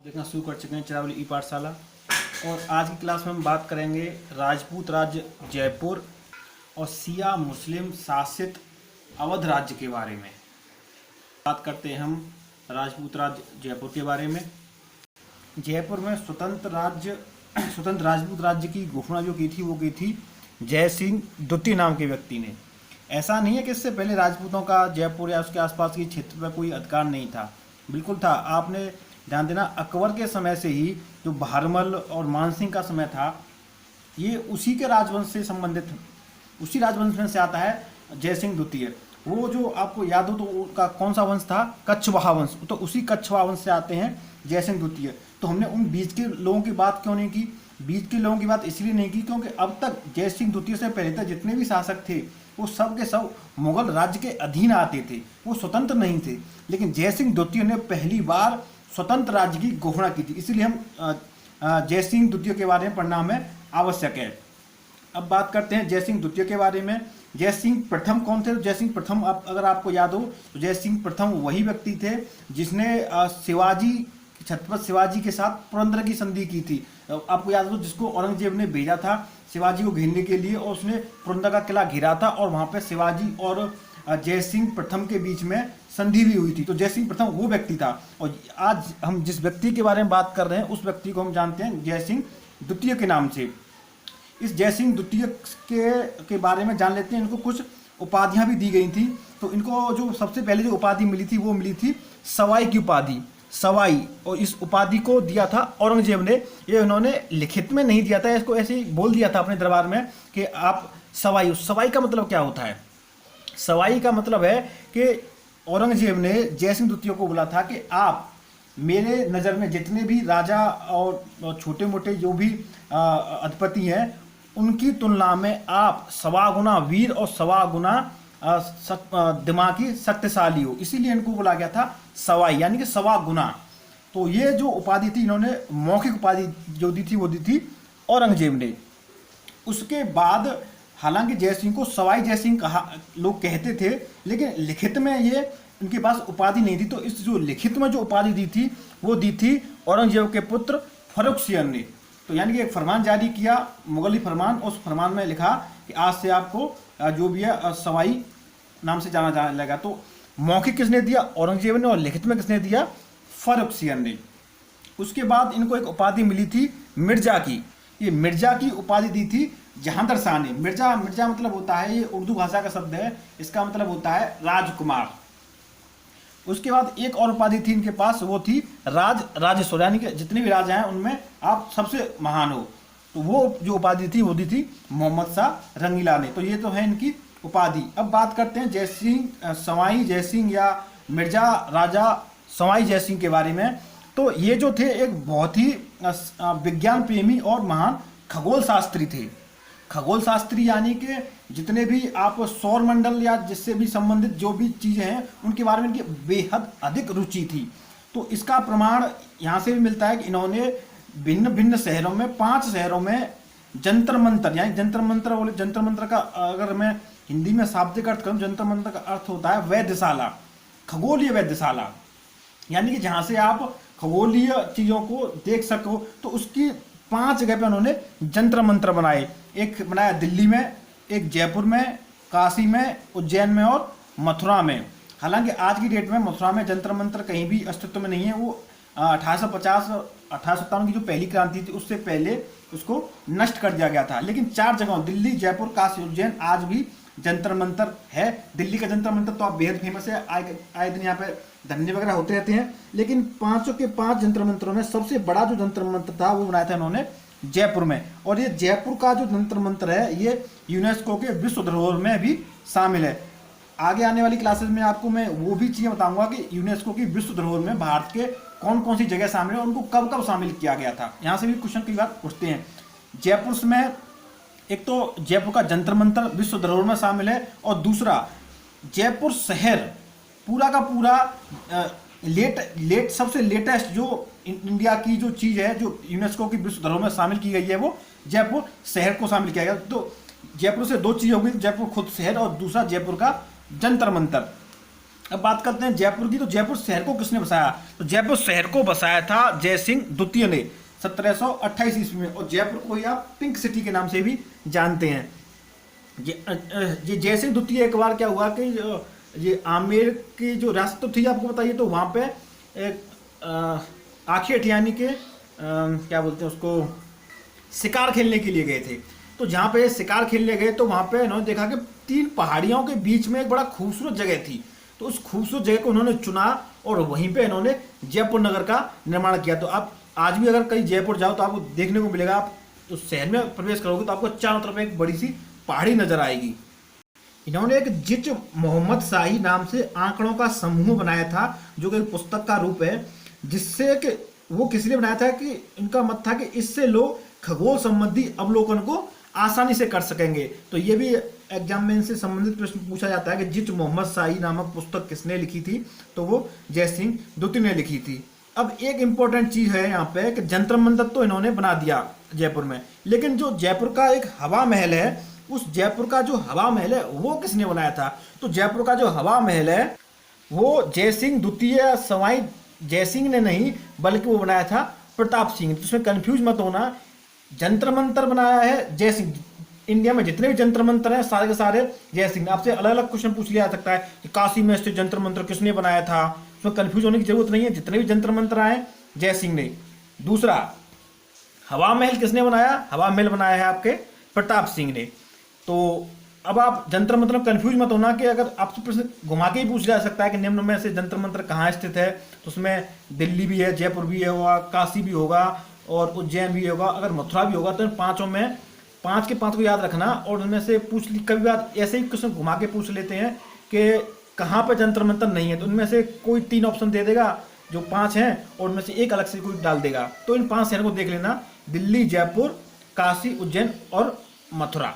देखना शुरू कर चुके हैं चरावली ई पाठशाला। और आज की क्लास में हम बात करेंगे राजपूत राज्य जयपुर और शिया मुस्लिम शासित अवध राज्य के बारे में। बात करते हैं हम राजपूत राज्य जयपुर के बारे में। जयपुर में स्वतंत्र राजपूत राज्य की घोषणा जो की थी वो की थी जय सिंह द्वितीय नाम के व्यक्ति ने। ऐसा नहीं है कि इससे पहले राजपूतों का जयपुर या उसके आसपास के क्षेत्र पर कोई अधिकार नहीं था, बिल्कुल था। आपने ध्यान देना, अकबर के समय से ही जो भारमल और मानसिंह का समय था ये उसी के राजवंश से संबंधित, उसी राजवंश में से आता है जय सिंह द्वितीय। वो जो आपको याद हो तो उनका कौन सा वंश था, कच्छवाहा वंश, तो उसी कच्छवाहा वंश से आते हैं जय सिंह द्वितीय। तो हमने उन बीच के लोगों की बात क्यों नहीं की? बीच के लोगों की बात इसलिए नहीं की क्योंकि अब तक जय सिंह द्वितीय से पहले तक जितने भी शासक थे वो सब के सब मुगल राज्य के अधीन आते थे, वो स्वतंत्र नहीं थे। लेकिन जय सिंह द्वितीय ने पहली बार स्वतंत्र राज्य की घोषणा की थी, इसीलिए हम जय सिंह द्वितीय के बारे में पढ़ना हमें आवश्यक है। अब बात करते हैं जय सिंह द्वितीय के बारे में। जय सिंह प्रथम कौन थे? जय सिंह प्रथम अगर आपको याद हो तो जय सिंह प्रथम वही व्यक्ति थे जिसने छत्रपति शिवाजी के साथ पुरंदर की संधि की थी। आपको याद हो, जिसको औरंगजेब ने भेजा था शिवाजी को घेरने के लिए, और उसने पुरंदर का किला घेरा था और वहां पे शिवाजी और जय सिंह प्रथम के बीच में संधि भी हुई थी। तो जय सिंह प्रथम वो व्यक्ति था। और आज हम जिस व्यक्ति के बारे में बात कर रहे हैं उस व्यक्ति को हम जानते हैं जय सिंह द्वितीय के नाम से। इस जय सिंह द्वितीय के बारे में जान लेते हैं। इनको कुछ उपाधियां भी दी गई थी। तो इनको जो सबसे पहले जो उपाधि मिली थी वो मिली थी सवाई की उपाधि, सवाई। और इस उपाधि को दिया था औरंगजेब ने। ये उन्होंने लिखित में नहीं दिया था, इसको ऐसे ही बोल दिया था अपने दरबार में कि आप सवाई। सवाई का मतलब क्या होता है? सवाई का मतलब है कि औरंगजेब ने जय सिंह द्वितीय को बोला था कि आप मेरे नज़र में जितने भी राजा और छोटे मोटे जो भी अधिपति हैं उनकी तुलना में आप सवा गुना वीर और सवा गुना दिमागी शक्तिशाली हो, इसीलिए इनको बोला गया था सवाई, यानी कि सवा गुना। तो ये जो उपाधि थी इन्होंने मौखिक उपाधि जो दी थी वो दी थी औरंगजेब ने। उसके बाद हालांकि जय सिंह को सवाई जय सिंह कहा लोग कहते थे, लेकिन लिखित में ये उनके पास उपाधि नहीं थी। तो इस जो लिखित में जो उपाधि दी थी वो दी थी औरंगजेब के पुत्र फर्रुखसियर ने। तो यानी कि एक फरमान जारी किया, मुगली फरमान। उस फरमान में लिखा कि आज से आपको जो भी है सवाई नाम से जाना जाने लगा। तो मौखिक किसने दिया? औरंगजेब ने। और लिखित में किसने दिया? फर्रुखसियर ने। उसके बाद इनको एक उपाधि मिली थी मिर्जा की। ये मिर्जा की उपाधि दी थी जहांगीर शाह ने। मिर्जा मतलब होता है, ये उर्दू भाषा का शब्द है, इसका मतलब होता है राजकुमार। उसके बाद एक और उपाधि थी इनके पास, वो थी राजेश्वर, यानी कि जितने भी राजा हैं उनमें आप सबसे महान हो। तो वो जो उपाधि थी वो दी थी मोहम्मद शाह रंगीला ने। तो ये तो है इनकी उपाधि। अब बात करते हैं जय सिंह सवाई जय सिंह या मिर्जा राजा सवाई जय सिंह के बारे में। तो ये जो थे एक बहुत ही विज्ञान प्रेमी और महान खगोल शास्त्री थे। खगोल शास्त्री यानी कि जितने भी आप सौर मंडल या जिससे भी संबंधित जो भी चीज़ें हैं उनके बारे में इनकी बेहद अधिक रुचि थी। तो इसका प्रमाण यहाँ से भी मिलता है कि इन्होंने भिन्न भिन्न शहरों में 5 शहरों में जंतर मंतर, यानी जंतर मंतर बोले, जंतर मंतर का अगर मैं हिंदी में शाब्दिक अर्थ करूँ, जंतर मंतर का अर्थ होता है वैद्यशाला, खगोलीय वैद्यशाला, यानी कि जहाँ से आप खगोलीय चीज़ों को देख सको। तो उसकी 5 जगह पे उन्होंने जंतर मंत्र बनाए। एक बनाया दिल्ली में, एक जयपुर में, काशी में, उज्जैन में और मथुरा में। हालांकि आज की डेट में मथुरा में जंतर मंत्र कहीं भी अस्तित्व में नहीं है। वो 1857 की जो पहली क्रांति थी उससे पहले उसको नष्ट कर दिया गया था। लेकिन 4 जगहों दिल्ली, जयपुर, काशी, उज्जैन आज भी जंतर मंतर है। दिल्ली का जंतर मंतर तो आप बेहद फेमस है, आए दिन यहाँ पे धरने वगैरह होते रहते हैं। लेकिन 5 के 5 जंतर मंत्रों में सबसे बड़ा जो जंतर मंत्र था वो बनाया था इन्होंने जयपुर में। और ये जयपुर का जो जंतर मंत्र है ये यूनेस्को के विश्व धरोहर में भी शामिल है। आगे आने वाली क्लासेस में आपको मैं वो भी चीज़ें बताऊंगा कि यूनेस्को की विश्व धरोहर में भारत के कौन कौन सी जगह शामिल है, उनको कब कब शामिल किया गया था। यहाँ से भी क्वेश्चन की बात पूछते हैं। जयपुर में एक तो जयपुर का जंतर मंतर विश्व धरोहर में शामिल है, और दूसरा जयपुर शहर पूरा का पूरा सबसे लेटेस्ट जो इंडिया की जो चीज़ है जो यूनेस्को की विश्व धरोहर में शामिल की गई है वो जयपुर शहर को शामिल किया गया। तो जयपुर से 2 चीज़ हो गई, जयपुर खुद शहर और दूसरा जयपुर का जंतर मंतर। अब बात करते हैं जयपुर की। तो जयपुर शहर को किसने बसाया? तो जयपुर शहर को बसाया था जय सिंह द्वितीय ने 1728 ईस्वी में। और जयपुर को ही आप पिंक सिटी के नाम से भी जानते हैं। ये जय सिंह द्वितीय एक बार क्या हुआ कि ये आमेर की जो रियासत थी आपको बताइए, तो वहाँ पे एक आखी अठियानी के क्या बोलते हैं उसको, शिकार खेलने के लिए गए थे। तो जहाँ पे शिकार खेलने गए तो वहाँ पे इन्होंने देखा कि 3 पहाड़ियों के बीच में एक बड़ा खूबसूरत जगह थी। तो उस खूबसूरत जगह को उन्होंने चुना और वहीं पे इन्होंने जयपुर नगर का निर्माण किया। तो आप आज भी अगर कहीं जयपुर जाओ तो आपको देखने को मिलेगा, आप तो शहर में प्रवेश करोगे तो आपको चारों तरफ एक बड़ी सी पहाड़ी नजर आएगी। इन्होंने एक जिच मोहम्मद शाही नाम से आंकड़ों का समूह बनाया था, जो कि एक पुस्तक का रूप है, जिससे कि वो किस लिए बनाया था कि इनका मत था कि इससे लोग खगोल संबंधी अवलोकन को आसानी से कर सकेंगे। तो ये भी एग्जाम में इनसे संबंधित प्रश्न पूछा जाता है कि जिच मोहम्मद शाही नामक पुस्तक किसने लिखी थी? तो वो जय सिंह द्वितीय ने लिखी थी। अब एक इंपॉर्टेंट चीज है यहाँ पे कि जंतर मंतर तो इन्होंने बना दिया जयपुर में, लेकिन जो जयपुर का एक हवा महल है, उस जयपुर का जो हवा महल है वो किसने बनाया था? तो जयपुर का जो हवा महल है वो जय सिंह द्वितीय सवाई जय सिंह ने नहीं, बल्कि वो बनाया था प्रताप सिंह। तो उसमें कंफ्यूज मत होना, जंतर मंतर बनाया है जय सिंह। इंडिया में जितने भी जंतर मंतर हैं सारे के सारे जय सिंह। आपसे अलग अलग क्वेश्चन पूछ लिया जा सकता है कि काशी में स्थित जंतर मंतर किसने बनाया था? उसमें कंफ्यूज होने की जरूरत नहीं है, जितने भी जंतर मंतर आए जय सिंह ने। दूसरा, हवा महल किसने बनाया? हवा महल बनाया है आपके प्रताप सिंह ने। तो अब आप जंतर मंतर में कंफ्यूज मत होना कि अगर आपसे प्रश्न घुमा के ही पूछ जा सकता है कि निम्न में से जंतर मंतर कहाँ स्थित है, तो उसमें दिल्ली भी है, जयपुर भी है, होगा काशी भी होगा और उज्जैन भी होगा, अगर मथुरा भी होगा। तो इन पांचों में 5 के 5 को याद रखना और उनमें से पूछ ली। कभी बात ऐसे ही क्वेश्चन घुमा के पूछ लेते हैं कि कहाँ पर जंतर मंतर नहीं है, तो उनमें से कोई 3 ऑप्शन दे देगा जो 5 हैं और उनमें से एक अलग से कोई डाल देगा। तो इन 5 शहरों को देख लेना, दिल्ली, जयपुर, काशी, उज्जैन और मथुरा।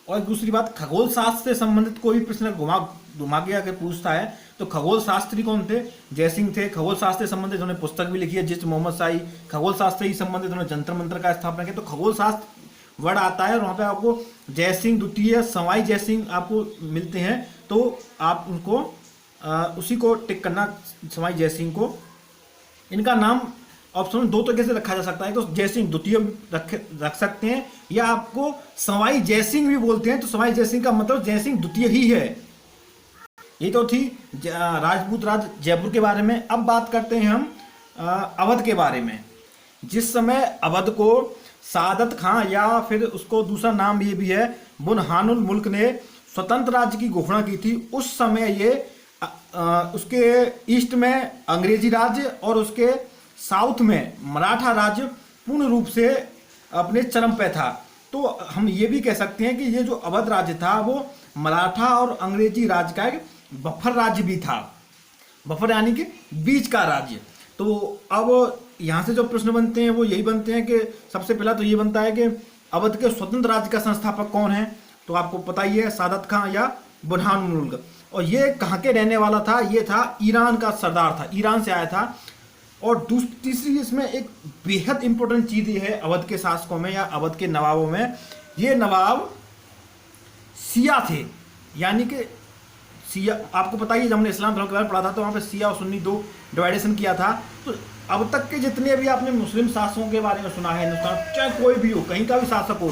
और दूसरी बात, खगोल शास्त्र से संबंधित कोई प्रश्न घुमा के आके पूछता है तो खगोल शास्त्री कौन थे? जय सिंह थे। खगोल शास्त्र से संबंधित उन्होंने पुस्तक भी लिखी है जिस मोहम्मद शाही। खगोल शास्त्र से ही संबंधित उन्होंने जंतर मंत्र का स्थापना किया। तो खगोल शास्त्र वर्ड आता है और वहाँ पे आपको जय सिंह द्वितीय सवाई जय सिंह आपको मिलते हैं, तो आप उनको उसी को टिक करना, सवाई जय सिंह को। इनका नाम ऑप्शन 2 तरीके से रखा जा सकता है, तो जय सिंह द्वितीय रख सकते हैं या आपको सवाई जय सिंह भी बोलते हैं। तो सवाई जय सिंह का मतलब जय सिंह द्वितीय ही है। ये तो थी राजपूत राज जयपुर के बारे में। अब बात करते हैं हम अवध के बारे में। जिस समय अवध को सादत खां या फिर उसको दूसरा नाम ये भी है बुरहानुल मुल्क ने स्वतंत्र राज्य की घोषणा की थी, उस समय ये उसके ईस्ट में अंग्रेजी राज्य और उसके साउथ में मराठा राज्य पूर्ण रूप से अपने चरम पे था। तो हम ये भी कह सकते हैं कि ये जो अवध राज्य था वो मराठा और अंग्रेजी राज्य का एक बफर राज्य भी था। बफर यानी कि बीच का राज्य। तो अब यहाँ से जो प्रश्न बनते हैं वो यही बनते हैं कि सबसे पहला तो ये बनता है कि अवध के स्वतंत्र राज्य का संस्थापक कौन है? तो आपको पता ही है, सादत खां या बुरहानुल मुल्क। और ये कहाँ के रहने वाला था? ये था ईरान का सरदार था, ईरान से आया था। और तीसरी इसमें एक बेहद इंपॉर्टेंट चीज ये है अवध के शासकों में या अवध के नवाबों में, ये नवाब शिया थे। यानी कि शिया, आपको पता ही है जब हमने इस्लाम धर्म के बारे में पढ़ा था तो वहाँ पे शिया और सुन्नी 2 डिवाइडेशन किया था। तो अब तक के जितने भी आपने मुस्लिम शासकों के बारे में सुना है हिंदुस्तान, चाहे कोई भी हो, कहीं का भी शासक हो,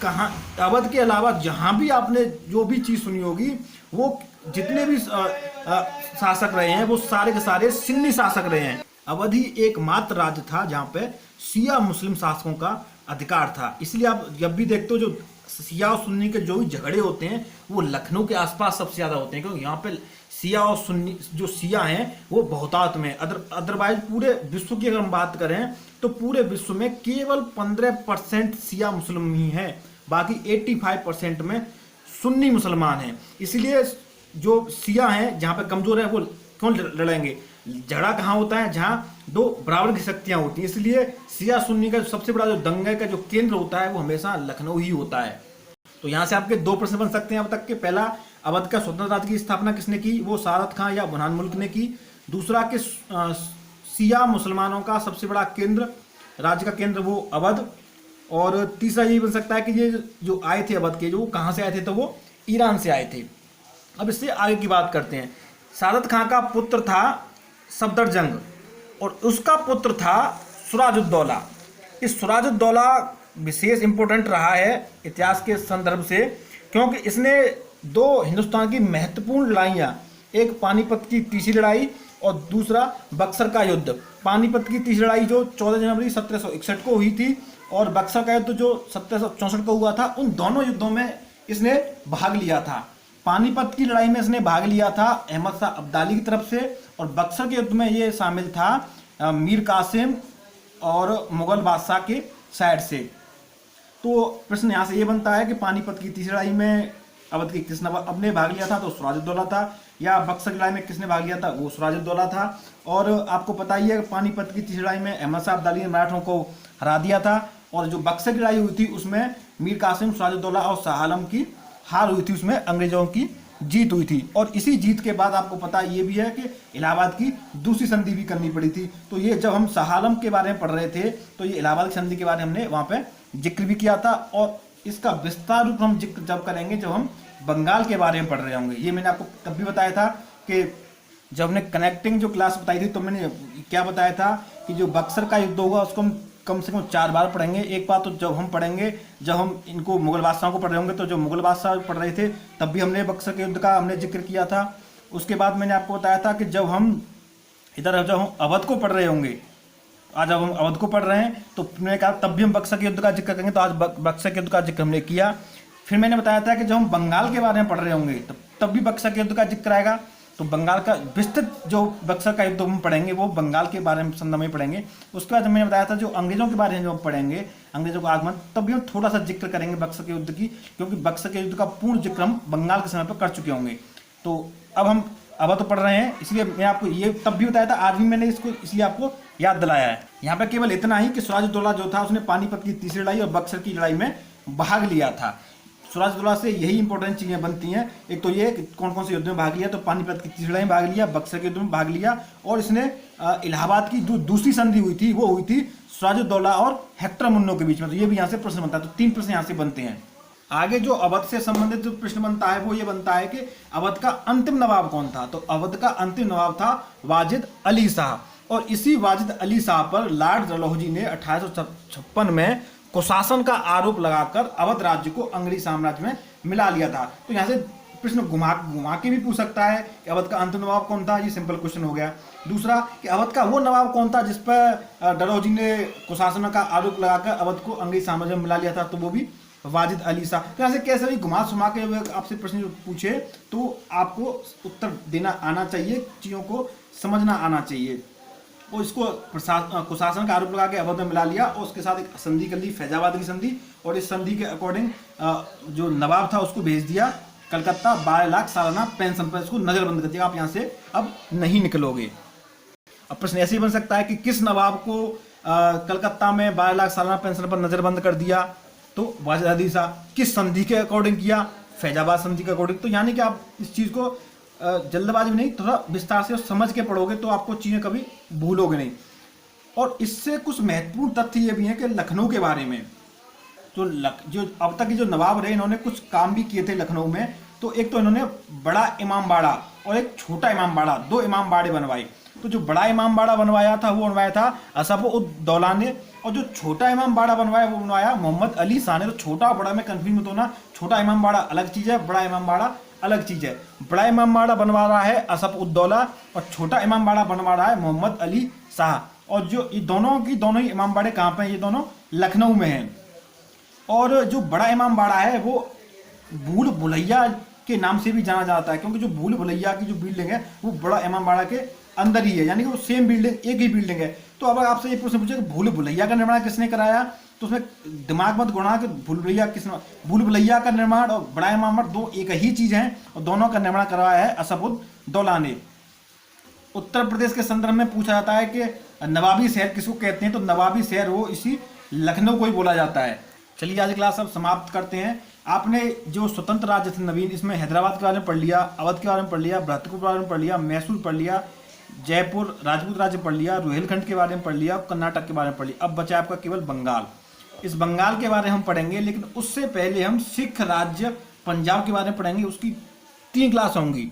कहाँ अवध के अलावा जहाँ भी आपने जो भी चीज़ सुनी होगी, वो जितने भी शासक रहे हैं वो सारे के सारे सुन्नी शासक रहे हैं। अवध ही एकमात्र राज्य था जहाँ पे शिया मुस्लिम शासकों का अधिकार था। इसलिए आप जब भी देखते हो जो शिया और सुन्नी के जो भी झगड़े होते हैं वो लखनऊ के आसपास सबसे ज्यादा होते हैं, क्योंकि यहाँ पे शिया और सुन्नी, जो शिया हैं वो बहुतायत में। अदरवाइज पूरे विश्व की अगर हम बात करें तो पूरे विश्व में केवल 15% शिया मुस्लिम ही हैं, बाकी 85% में सुन्नी मुसलमान हैं। इसलिए जो शिया हैं जहाँ पे कमजोर है वो कौन लड़ेंगे? झगड़ा कहाँ होता है? जहाँ 2 बराबर की शक्तियां होती हैं। इसलिए शिया सुन्नी का सबसे बड़ा जो दंगे का जो केंद्र होता है वो हमेशा लखनऊ ही होता है। तो यहाँ से आपके 2 प्रश्न बन सकते हैं अब तक के। पहला, अवध का स्वतंत्र राज्य की स्थापना किसने की? वो सादत खां या बुरहानुल मुल्क ने की। दूसरा कि शिया मुसलमानों का सबसे बड़ा केंद्र, राज्य का केंद्र वो अवध। और तीसरा ये बन सकता है कि ये जो आए थे अवध के, जो कहाँ से आए थे? तो वो ईरान से आए थे। अब इससे आगे की बात करते हैं। सादत खां का पुत्र था सफदरजंग और उसका पुत्र था सुराजुद्दौला। इस सुराजुद्दौला विशेष इंपॉर्टेंट रहा है इतिहास के संदर्भ से, क्योंकि इसने दो हिंदुस्तान की महत्वपूर्ण लड़ाइयाँ, एक पानीपत की तीसरी लड़ाई और दूसरा बक्सर का युद्ध। पानीपत की तीसरी लड़ाई जो 14 जनवरी 1761 को हुई थी और बक्सर का युद्ध जो 1764 को हुआ था, उन दोनों युद्धों में इसने भाग लिया था। पानीपत की लड़ाई में इसने भाग लिया था अहमद शाह अब्दाली की तरफ से और बक्सर के युद्ध में ये शामिल था मीर कासिम और मुगल बादशाह के साइड से। तो प्रश्न यहाँ से ये बनता है कि पानीपत की तीसरी लड़ाई में अवध के किसने अपने भाग लिया था, तो सुराजुद्दौला था, या बक्सर की लड़ाई में किसने भाग लिया था, वो सुराजुद्दौला था। और आपको पता ही है कि पानीपत की तीसरी लड़ाई में अहमद शाह अब्दाली ने मराठों को हरा दिया था और जो बक्सर की लड़ाई हुई थी उसमें मीर कासिम, सुराजुद्दौला और शाह आलम की हार हुई थी, उसमें अंग्रेजों की जीत हुई थी। और इसी जीत के बाद आपको पता ये भी है कि इलाहाबाद की दूसरी संधि भी करनी पड़ी थी। तो ये जब हम शाह आलम के बारे में पढ़ रहे थे तो ये इलाहाबाद की संधि के बारे में हमने वहाँ पे जिक्र भी किया था और इसका विस्तार रूप हम जिक्र जब करेंगे जब हम बंगाल के बारे में पढ़ रहे होंगे। ये मैंने आपको तब भी बताया था कि जब हमने कनेक्टिंग जो क्लास बताई थी तो मैंने क्या बताया था कि जो बक्सर का युद्ध होगा उसको हम कम से कम 4 बार पढ़ेंगे। एक बार तो जब हम पढ़ेंगे जब हम इनको मुगल बादशाहों को पढ़ रहे होंगे, तो जो मुगल बादशाह पढ़ रहे थे तब भी हमने बक्सर के युद्ध का हमने जिक्र किया था। उसके बाद मैंने आपको बताया था कि जब हम अवध को पढ़ रहे होंगे, आज जब हम अवध को पढ़ रहे हैं तो मैंने कहा तब भी हम बक्सर के युद्ध का जिक्र करेंगे, तो आज बक्सर के युद्ध का जिक्र हमने किया। फिर मैंने बताया था कि जब हम बंगाल के बारे में पढ़ रहे होंगे तब भी बक्सर के युद्ध का जिक्र आएगा। तो बंगाल का विस्तृत जो बक्सर का युद्ध हम पढ़ेंगे वो बंगाल के बारे में संदर्भ में पढ़ेंगे। उसके बाद मैंने बताया था जो अंग्रेजों के बारे में जो हम पढ़ेंगे, अंग्रेजों का आगमन, तब भी हम थोड़ा सा जिक्र करेंगे बक्सर के युद्ध की, क्योंकि बक्सर के युद्ध का पूर्ण जिक्र हम बंगाल के समय पर कर चुके होंगे। तो अब हम तो पढ़ रहे हैं, इसलिए मैं आपको ये तब भी बताया था, आज भी मैंने इसको इसलिए आपको याद दिलाया है। यहाँ पे केवल इतना ही कि सुराजुद्दौला जो था उसने पानीपत की तीसरी लड़ाई और बक्सर की लड़ाई में भाग लिया था। सुराजुद्दौला से यही इंपॉर्टेंट चीजें बनती हैं। एक तो ये कौन कौन से युद्ध में भाग लिया, तो पानीपत की तीसरी लड़ाई में भाग लिया, बक्सर के युद्ध में भाग लिया और इसने इलाहाबाद की जो दूसरी संधि हुई थी वो हुई थी सुराजुद्दौला और हेक्टर मुन्नो के बीच में। तो ये भी यहाँ से प्रश्न बनता है। तो 3 प्रश्न यहाँ से बनते हैं। आगे जो अवध से संबंधित जो प्रश्न बनता है वो ये बनता है कि अवध का अंतिम नवाब कौन था। तो अवध का अंतिम नवाब था वाजिद अली शाह और इसी वाजिद अली शाह पर लॉर्ड डलहौजी ने 1856 में कुशासन का आरोप लगाकर अवध राज्य को अंग्रेजी साम्राज्य में मिला लिया था। तो यहाँ से प्रश्न घुमा के भी पूछ सकता है कि अवध का अंतिम नवाब कौन था, ये सिंपल क्वेश्चन हो गया। दूसरा कि अवध का वो नवाब कौन था जिस पर डलहौजी ने कुशासन का आरोप लगाकर अवध को अंग्रेजी साम्राज्य में मिला लिया था, तो वो भी वाजिद अली शाह। तो यहाँ से कैसे भी घुमा सुमा के आपसे प्रश्न पूछे तो आपको उत्तर देना आना चाहिए, चीज़ों को समझना आना चाहिए। और इसको कुशासन का आरोप लगा के अवध में मिला लिया और उसके साथ एक संधि कर ली, फैजाबाद की संधि, और इस संधि के अकॉर्डिंग जो नवाब था उसको भेज दिया कलकत्ता 12 लाख सालाना पेंशन पर। इसको नजरबंद कर दिया, आप यहाँ से अब नहीं निकलोगे। अब प्रश्न ऐसे ही बन सकता है कि किस नवाब को कलकत्ता में 12 लाख सालाना पेंशन पर नजरबंद कर दिया, तो वाजिद अली शाह। किस संधि के अकॉर्डिंग किया, फैजाबाद संधि के अकॉर्डिंग। तो यानी कि आप इस चीज़ को जल्दबाजी में नहीं, थोड़ा विस्तार से समझ के पढ़ोगे तो आपको चीज़ें कभी भूलोगे नहीं। और इससे कुछ महत्वपूर्ण तथ्य ये भी हैं कि लखनऊ के बारे में जो अब तक के जो नवाब रहे इन्होंने कुछ काम भी किए थे लखनऊ में। तो एक तो इन्होंने बड़ा इमाम बाड़ा और एक छोटा इमाम बाड़ा, 2 इमाम बाड़े बनवाए। तो जो बड़ा इमाम बाड़ा बनवाया था वो बनवाया था असफ-उद-दौला ने, और जो छोटा इमाम बाड़ा बनवाया वो बनवाया मोहम्मद अली शाह ने। तो छोटा बड़ा में कंफ्यूज मत होना, छोटा इमाम बाड़ा अलग चीज़ है, बड़ा इमाम बाड़ा अलग चीज़ है। बड़ा इमाम बाड़ा बनवा रहा है असफ-उद-दौला और छोटा इमाम बाड़ा बनवा रहा है मोहम्मद अली शाह। और जो ये दोनों ही इमाम बाड़े कहाँ पे हैं, ये दोनों लखनऊ में हैं। और जो बड़ा इमाम बाड़ा है वो भूल भुलैया के नाम से भी जाना जाता है, क्योंकि जो भूल भुलैया की जो बिल्डिंग है वो बड़ा इमाम बाड़ा के अंदर ही है, यानी कि वो सेम बिल्डिंग, एक ही बिल्डिंग है। तो अब आपसे ये प्रश्न पूछे कि भूल भुलैया का निर्माण किसने कराया, तो उसमें दिमाग मत घुमाना कि भूल भुलैया का निर्माण और बड़ा इमाम बाड़ा दो एक ही चीज़ है, और दोनों का निर्माण करवाया है असफ-उद-दौला ने। उत्तर प्रदेश के संदर्भ में पूछा जाता है कि नवाबी शहर किसको कहते हैं, तो नवाबी शहर वो इसी लखनऊ को ही बोला जाता है। चलिए आज क्लास अब समाप्त करते हैं। आपने जो स्वतंत्र राज्य थे नवीन, इसमें हैदराबाद के बारे में पढ़ लिया, अवध के बारे में पढ़ लिया, भरतपुर के बारे में पढ़ लिया, मैसूर पढ़ लिया, जयपुर राजपूत राज्य पढ़ लिया, रुहेलखंड के बारे में पढ़ लिया, कर्नाटक के बारे में पढ़ लिया। अब बचा आपका केवल बंगाल। इस बंगाल के बारे में हम पढ़ेंगे, लेकिन उससे पहले हम सिख राज्य पंजाब के बारे में पढ़ेंगे। उसकी 3 क्लास होंगी।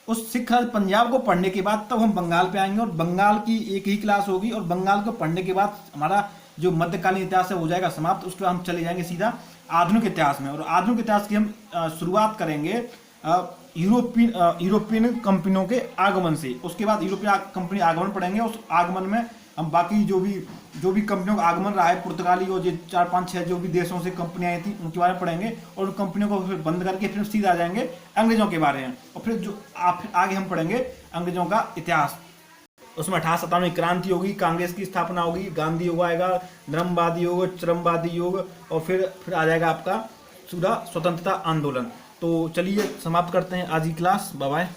उस सिख राज पंजाब को पढ़ने के बाद तब हम बंगाल पे आएंगे और बंगाल की एक ही क्लास होगी और बंगाल को पढ़ने के बाद हमारा जो मध्यकालीन इतिहास है हो जाएगा समाप्त। उसके बाद हम चले जाएंगे सीधा आधुनिक इतिहास में, और आधुनिक इतिहास की हम शुरुआत करेंगे यूरोपियन कंपनियों के आगमन से। उसके बाद यूरोपीय कंपनी आगमन पढ़ेंगे, उस आगमन में हम बाकी जो भी कंपनियों का आगमन रहा है, पुर्तगाली और जो 4-5-6 जो भी देशों से कंपनियां आई थी उनके बारे में पढ़ेंगे, और उन कंपनियों को फिर बंद करके फिर सीधा आ जाएंगे अंग्रेजों के बारे में, और फिर जो आगे हम पढ़ेंगे अंग्रेजों का इतिहास। उसमें 1857 में क्रांति होगी, कांग्रेस की स्थापना होगी, गांधी योग आएगा, धर्मवादी योग, चरमवादी योग, और फिर आ जाएगा आपका पूरा स्वतंत्रता आंदोलन। तो चलिए समाप्त करते हैं आज की क्लास। Bye bye.